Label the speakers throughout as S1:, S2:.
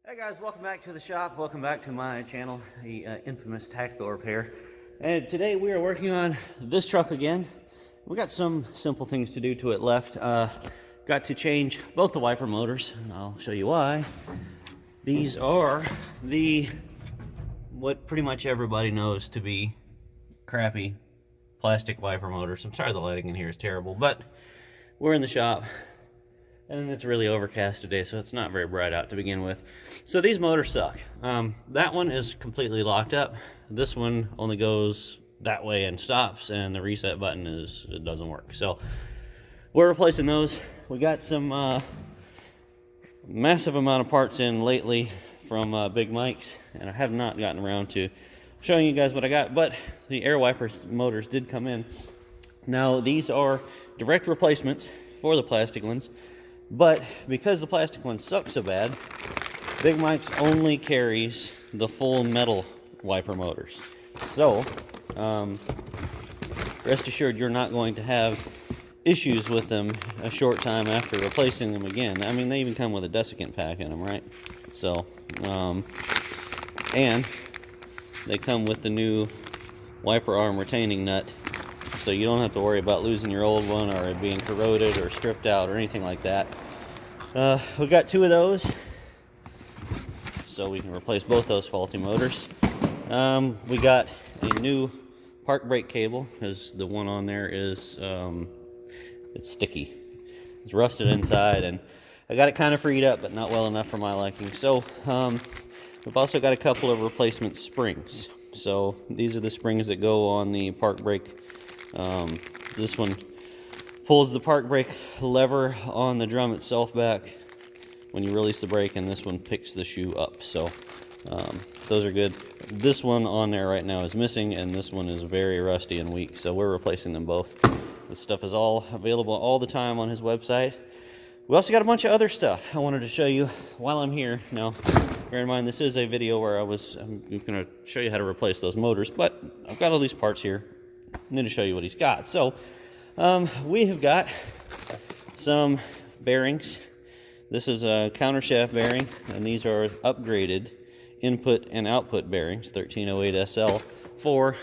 S1: Hey guys, welcome back to the shop. Welcome back to my channel, the infamous tactical repair. And today we are working on this truck again. We got some simple things to do to it left. Got to change both the wiper motors, and I'll show you why. These are what pretty much everybody knows to be crappy plastic wiper motors. I'm sorry the lighting in here is terrible, but we're in the shop. And it's really overcast today, so it's not very bright out to begin with. So these motors suck. That one is completely locked up. This one only goes that way and stops, and the reset button it doesn't work. So we're replacing those. We got some massive amount of parts in lately from Big Mike's, and I have not gotten around to showing you guys what I got, but the air wipers motors did come in. Now these are direct replacements for the plastic ones. But because the plastic ones suck so bad, Big Mike's only carries the full metal wiper motors. So, rest assured you're not going to have issues with them a short time after replacing them again. I mean, they even come with a desiccant pack in them, right? So, and they come with the new wiper arm retaining nut. So you don't have to worry about losing your old one or it being corroded or stripped out or anything like that. We got two of those, so we can replace both those faulty motors. We got a new park brake cable, because the one on there is it's sticky. It's rusted inside, and I got it kind of freed up, but not well enough for my liking. So we've also got a couple of replacement springs. So these are the springs that go on the park brake. This one pulls the park brake lever on the drum itself back when you release the brake, and this one picks the shoe up. So those are good. This one on there right now is missing, and this one is very rusty and weak, so we're replacing them both. This stuff is all available all the time on his website. We also got a bunch of other stuff I wanted to show you while I'm here. Now, bear in mind, this is a video where I'm going to show you how to replace those motors, but I've got all these parts here. I need to show you what he's got. So we have got some bearings. This is a countershaft bearing, and these are upgraded input and output bearings, 1308 SL, for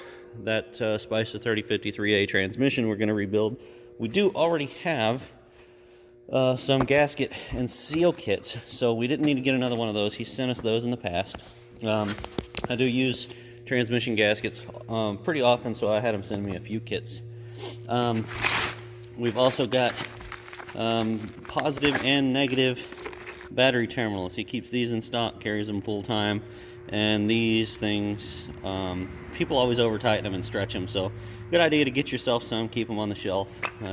S1: that Spicer 3053A transmission we're going to rebuild. We do already have some gasket and seal kits, so we didn't need to get another one of those. He sent us those in the past. I do use transmission gaskets pretty often, so I had him send me a few kits. We've also got positive and negative battery terminals. He keeps these in stock, carries them full time, and these things, people always over tighten them and stretch them, so good idea to get yourself some, keep them on the shelf,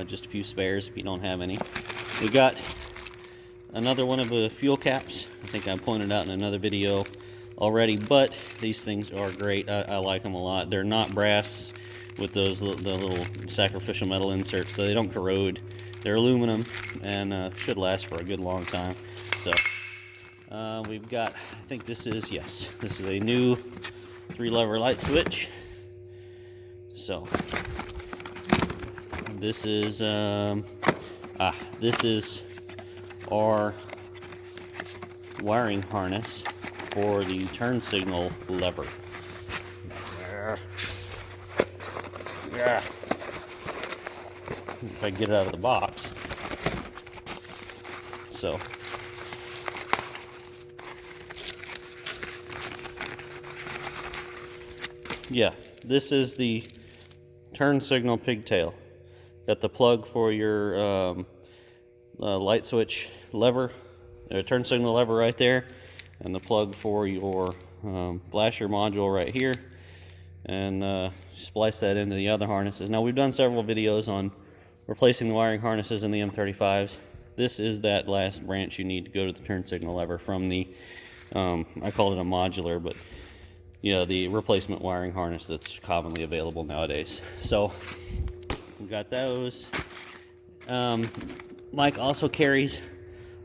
S1: just a few spares if you don't have any. We got another one of the fuel caps. I think I pointed out in another video already, but these things are great. I like them a lot. They're not brass with those the little sacrificial metal inserts, so they don't corrode. They're aluminum and should last for a good long time. So we've got, I think this is a new 3-lever light switch. So this is our wiring harness for the turn signal lever. Yeah. If I get it out of the box. So yeah, this is the turn signal pigtail. Got the plug for your light switch lever, turn signal lever right there, and the plug for your flasher module right here, and splice that into the other harnesses. Now, we've done several videos on replacing the wiring harnesses in the M35s. This is that last branch you need to go to the turn signal lever from the, I call it a modular, but yeah, the replacement wiring harness that's commonly available nowadays. So we got those. Mike also carries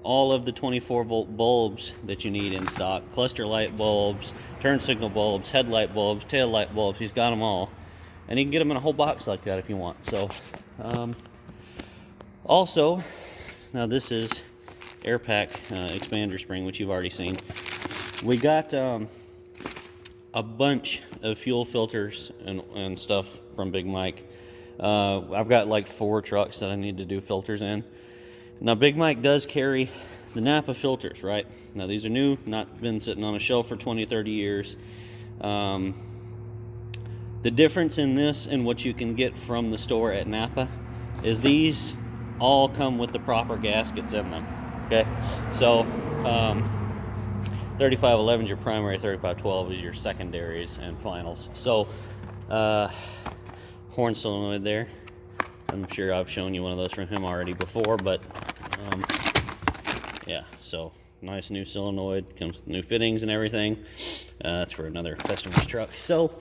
S1: all of the 24-volt bulbs that you need in stock. Cluster light bulbs, turn signal bulbs, headlight bulbs, tail light bulbs. He's got them all. And you can get them in a whole box like that if you want. So, also, now this is air pack expander spring, which you've already seen. We got a bunch of fuel filters and stuff from Big Mike. I've got like 4 trucks that I need to do filters in. Now Big Mike does carry the Napa filters, right? Now these are new, not been sitting on a shelf for 20-30 years. The difference in this and what you can get from the store at Napa is these all come with the proper gaskets in them. Okay, so 3511 is your primary, 3512 is your secondaries and finals. So horn solenoid there. I'm sure I've shown you one of those from him already before, but yeah, so nice new solenoid, comes with new fittings and everything. That's for another customer's truck. So,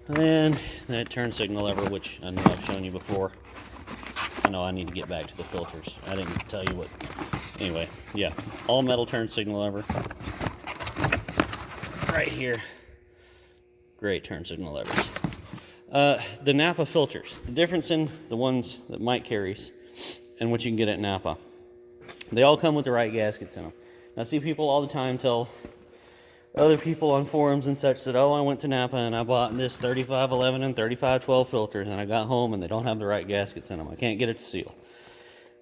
S1: and that turn signal lever, which I know I've shown you before. I know I need to get back to the filters. I didn't tell you what. Anyway, yeah, all metal turn signal lever. Right here. Great turn signal levers. The Napa filters. The difference in the ones that Mike carries and what you can get at Napa. They all come with the right gaskets in them. I see people all the time tell other people on forums and such that, oh, I went to Napa and I bought this 3511 and 3512 filters and I got home and they don't have the right gaskets in them. I can't get it to seal.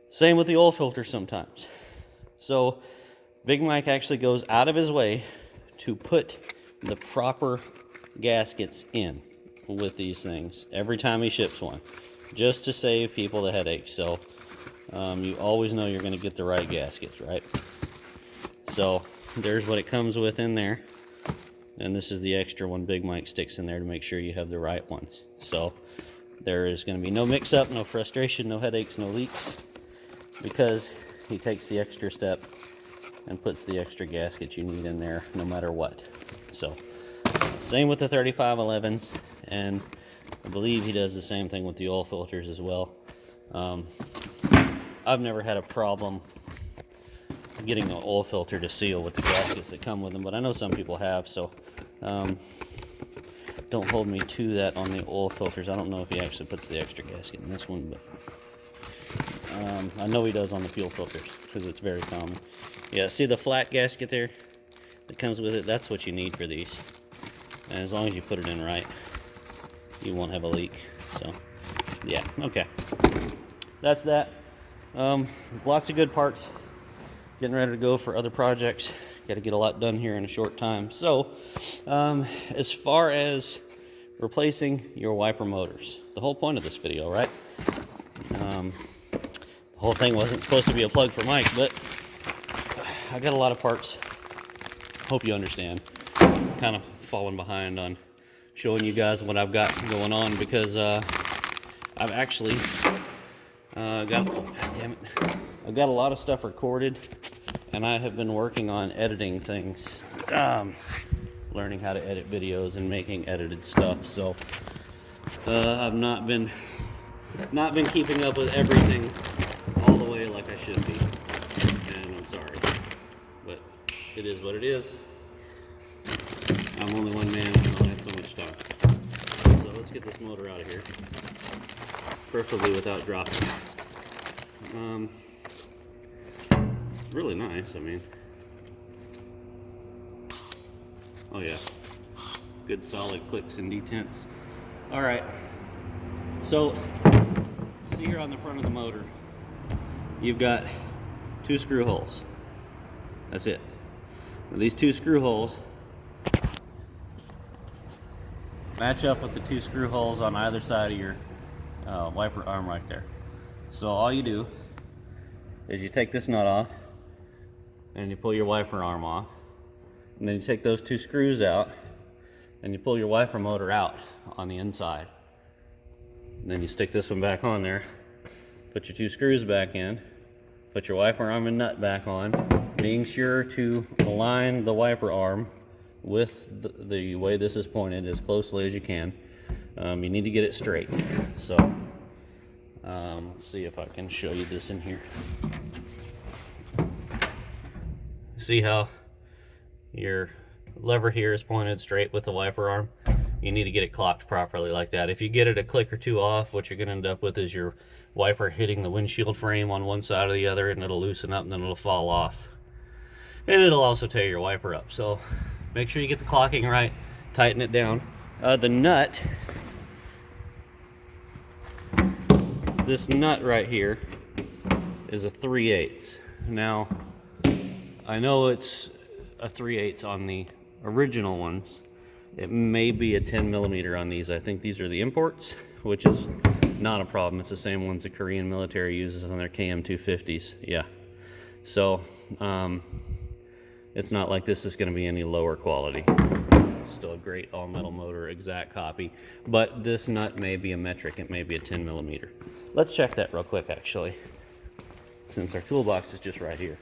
S1: Same with the oil filters sometimes. So Big Mike actually goes out of his way to put the proper gaskets in with these things every time he ships one, just to save people the headache. So you always know you're going to get the right gaskets, right? So there's what it comes with in there, and this is the extra one Big Mike sticks in there to make sure you have the right ones. So there is going to be no mix-up, no frustration, no headaches, no leaks, because he takes the extra step and puts the extra gasket you need in there no matter what. So same with the 3511s, and I believe he does the same thing with the oil filters as well. I've never had a problem getting an oil filter to seal with the gaskets that come with them, but I know some people have, so don't hold me to that on the oil filters. I don't know if he actually puts the extra gasket in this one, but I know he does on the fuel filters because it's very common. Yeah, see the flat gasket there that comes with it? That's what you need for these. And as long as you put it in right, you won't have a leak. So, yeah, okay. That's that. Lots of good parts. Getting ready to go for other projects. Got to get a lot done here in a short time. So, as far as replacing your wiper motors, the whole point of this video, right? The whole thing wasn't supposed to be a plug for Mike, but I got a lot of parts. Hope you understand. Kind of falling behind on showing you guys what I've got going on because I've actually I've got a lot of stuff recorded, and I have been working on editing things, learning how to edit videos and making edited stuff. So I've not been keeping up with everything all the way like I should be, and I'm sorry, but it is what it is. I'm only one man and I only have so much time. So let's get this motor out of here, preferably without dropping it. Really nice, I mean. Oh yeah, good solid clicks and detents. All right, so see here on the front of the motor, you've got 2 screw holes. That's it. Now, these 2 screw holes match up with the 2 screw holes on either side of your wiper arm right there. So all you do is you take this nut off and you pull your wiper arm off, and then you take those 2 screws out and you pull your wiper motor out on the inside. And then you stick this one back on there, put your 2 screws back in, put your wiper arm and nut back on, being sure to align the wiper arm with the way this is pointed as closely as you can. You need to get it straight. So let's see if I can show you this in here. See how your lever here is pointed straight with the wiper arm? You need to get it clocked properly like that. If you get it a click or 2 off, what you're going to end up with is your wiper hitting the windshield frame on one side or the other, and it'll loosen up and then it'll fall off. And it'll also tear your wiper up. So Make sure you get the clocking right, tighten it down. The nut, this nut right here is a 3/8. Now, I know it's a 3/8 on the original ones. It may be a 10 millimeter on these. I think these are the imports, which is not a problem. It's the same ones the Korean military uses on their KM250s. Yeah. So, it's not like this is going to be any lower quality. Still a great all-metal motor, exact copy. But this nut may be a metric. It may be a 10 millimeter. Let's check that real quick, actually, since our toolbox is just right here.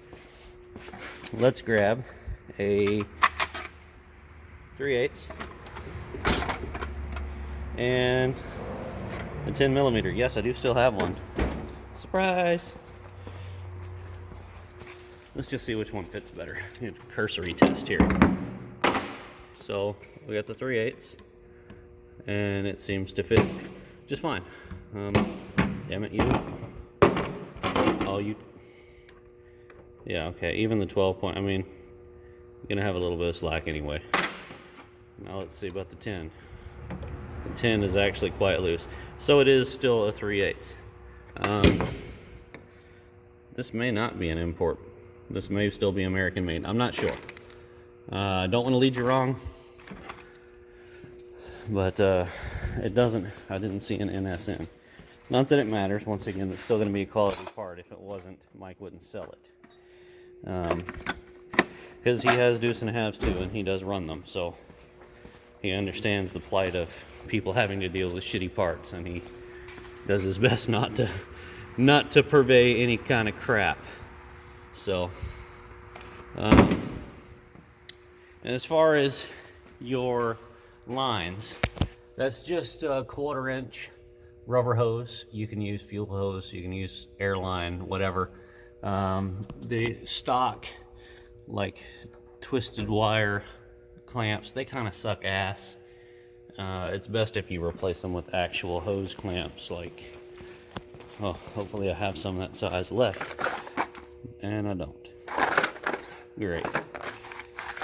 S1: Let's grab a 3/8 and a 10 millimeter. Yes, I do still have one. Surprise! Let's just see which one fits better. Cursory test here. So we got the 3/8, and it seems to fit just fine. Damn it, you! Oh, you! Yeah, okay. Even the 12 point. I mean, you're gonna have a little bit of slack anyway. Now let's see about the 10. The 10 is actually quite loose, so it is still a 3/8. This may not be an import. This may still be American made. I'm not sure. I don't want to lead you wrong, but it doesn't. I didn't see an NSN. Not that it matters. Once again, it's still going to be a quality part. If it wasn't, Mike wouldn't sell it. Because he has deuce and a halves too, and he does run them, so he understands the plight of people having to deal with shitty parts, and he does his best not to purvey any kind of crap. So, and as far as your lines, that's just a 1/4 inch rubber hose. You can use fuel hose, you can use airline, whatever. The stock, like twisted wire clamps, they kind of suck ass. It's best if you replace them with actual hose clamps, like, oh, hopefully I have some of that size left. And I don't. Great.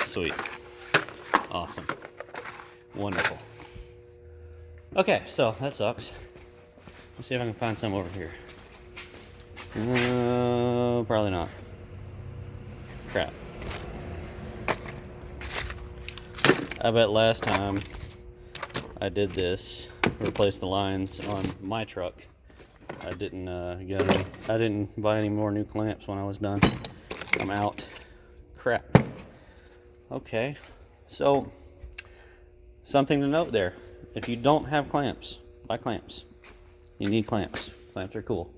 S1: Sweet. Awesome. Wonderful. Okay, so that sucks. Let's see if I can find some over here. Probably not. Crap. I bet last time I did this, replaced the lines on my truck, I didn't I didn't buy any more new clamps when I was done. I'm out. Crap. Okay, so something to note there. If you don't have clamps, buy clamps. You need clamps. Clamps are cool.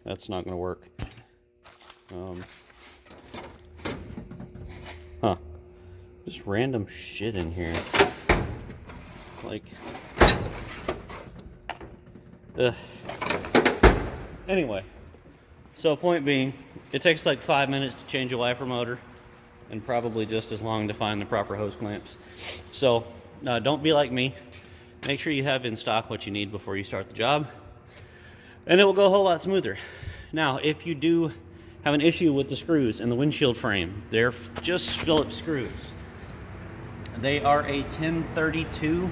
S1: That's not gonna work. Just random shit in here. Like, anyway, so point being, it takes like 5 minutes to change a wiper motor, and probably just as long to find the proper hose clamps. So don't be like me. Make sure you have in stock what you need before you start the job, and it will go a whole lot smoother. Now, if you do have an issue with the screws in the windshield frame, they're just Phillips screws. They are a 1032,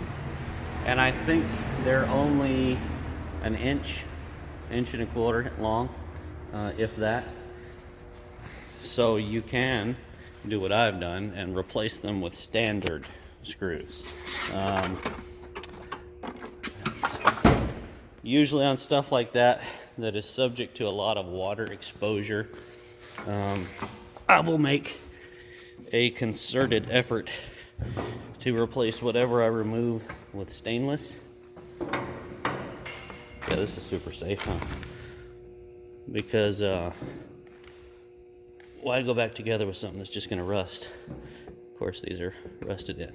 S1: and I think they're only an inch and a quarter long, if that. So you can do what I've done and replace them with standard screws. Usually on stuff like that is subject to a lot of water exposure, I will make a concerted effort to replace whatever I remove with stainless. Yeah, this is super safe, huh? Because why go back together with something that's just gonna rust? Of course, these are rusted in.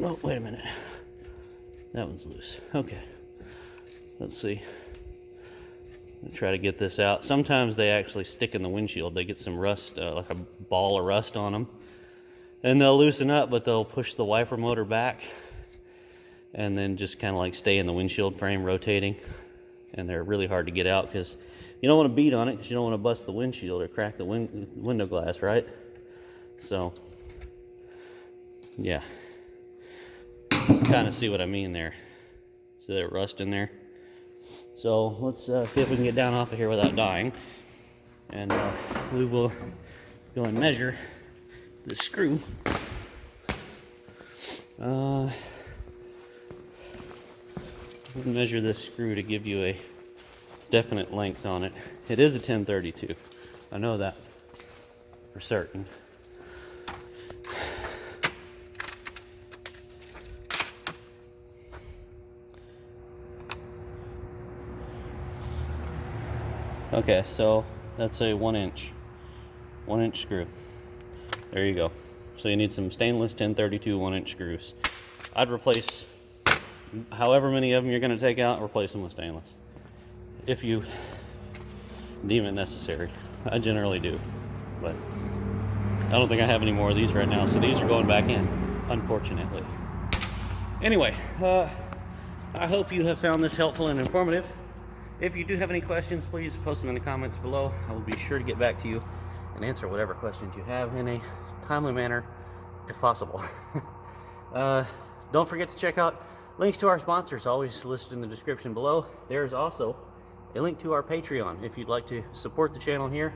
S1: Oh, wait a minute. That one's loose. Okay. Let's see. I'll try to get this out. Sometimes they actually stick in the windshield. They get some rust, like a ball of rust on them. And they'll loosen up, but they'll push the wiper motor back and then just kind of like stay in the windshield frame rotating. And they're really hard to get out because You don't want to beat on it because you don't want to bust the windshield or crack the window glass, right? So, yeah. Kind of see what I mean there. See that rust in there? So let's see if we can get down off of here without dying. And we will go and measure the screw. We'll measure this screw to give you a definite length on it. It is a 1032. I know that for certain. Okay, so that's a 1 inch screw. There you go. So you need some stainless 1032 1-inch screws. I'd replace however many of them you're going to take out, replace them with stainless if you deem it necessary. I generally do, but I don't think I have any more of these right now, so these are going back in, unfortunately. Anyway, I hope you have found this helpful and informative. If you do have any questions, please post them in the comments below. I will be sure to get back to you and answer whatever questions you have in a timely manner, if possible. Don't forget to check out links to our sponsors, always listed in the description below. There is also a link to our Patreon if you'd like to support the channel here.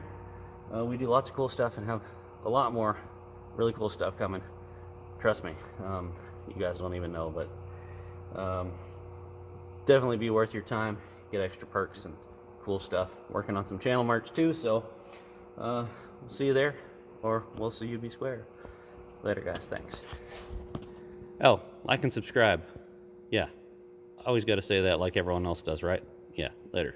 S1: We do lots of cool stuff and have a lot more really cool stuff coming. Trust me, you guys don't even know, but definitely be worth your time. Get extra perks and cool stuff. Working on some channel merch too, so we'll see you there, or we'll see you be square. Later, guys. Thanks. Oh, like and subscribe. Yeah, I always got to say that like everyone else does, right? Yeah, later.